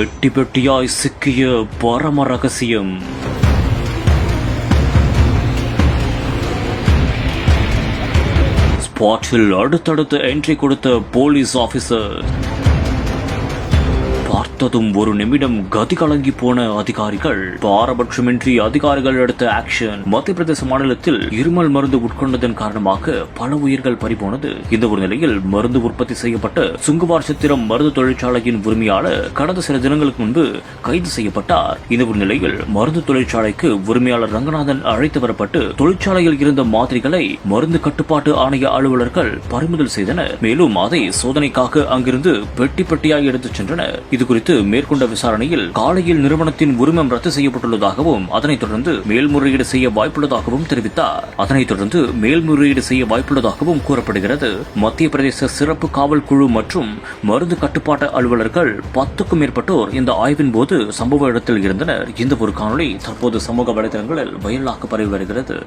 பெட்டி பெட்டியாய் சிக்கிய பரம ரகசியம். ஸ்பாட்டில் அடுத்தடுத்து என்ட்ரி கொடுத்த போலீஸ் ஆபீசர். பார்த்ததும் ஒரு நிமிடம் கதி கலங்கி போன அதிகாரிகள். பாரபட்சமின்றி அதிகாரிகள் எடுத்த ஆக்ஷன். மத்திய பிரதேச மாநிலத்தில் இருமல் மருந்து உட்கொண்டதன் காரணமாக பல உயிர்கள் பறிபோனது. இந்த ஒரு நிலையில் மருந்து உற்பத்தி செய்யப்பட்ட சுங்குவார் சித்திரம் மருந்து தொழிற்சாலையின் உரிமையாளர் கடந்த சில தினங்களுக்கு முன்பு கைது செய்யப்பட்டார். இந்த ஒரு நிலையில் மருந்து தொழிற்சாலைக்கு உரிமையாளர் ரங்கநாதன் அழைத்து வரப்பட்டு தொழிற்சாலையில் இருந்த மாதிரிகளை மருந்து கட்டுப்பாட்டு ஆணைய அலுவலர்கள் பறிமுதல் செய்தனர். மேலும் அதை சோதனைக்காக அங்கிருந்து பெட்டி பெட்டியாய் எடுத்துச் சென்றனர். இதுகுறித்து மேற்கொண்ட விசாரணையில் காலையில் நிறுவனத்தின் உரிமம் ரத்து செய்யப்பட்டுள்ளதாகவும் அதனைத் தொடர்ந்து மேல்முறையீடு செய்ய வாய்ப்புள்ளதாகவும் தெரிவித்தார். அதனைத் தொடர்ந்து மேல்முறையீடு செய்ய வாய்ப்புள்ளதாகவும் கூறப்படுகிறது. மத்திய பிரதேச சிறப்பு காவல் குழு மற்றும் மருந்து கட்டுப்பாட்டு அலுவலர்கள் 10க்கும் மேற்பட்டோர் இந்த ஆய்வின் போது சம்பவ இடத்தில் இருந்தனர். இந்த ஒரு காணொளி தற்போது சமூக வலைதளங்களில் வைரலாக பரவி வருகிறது.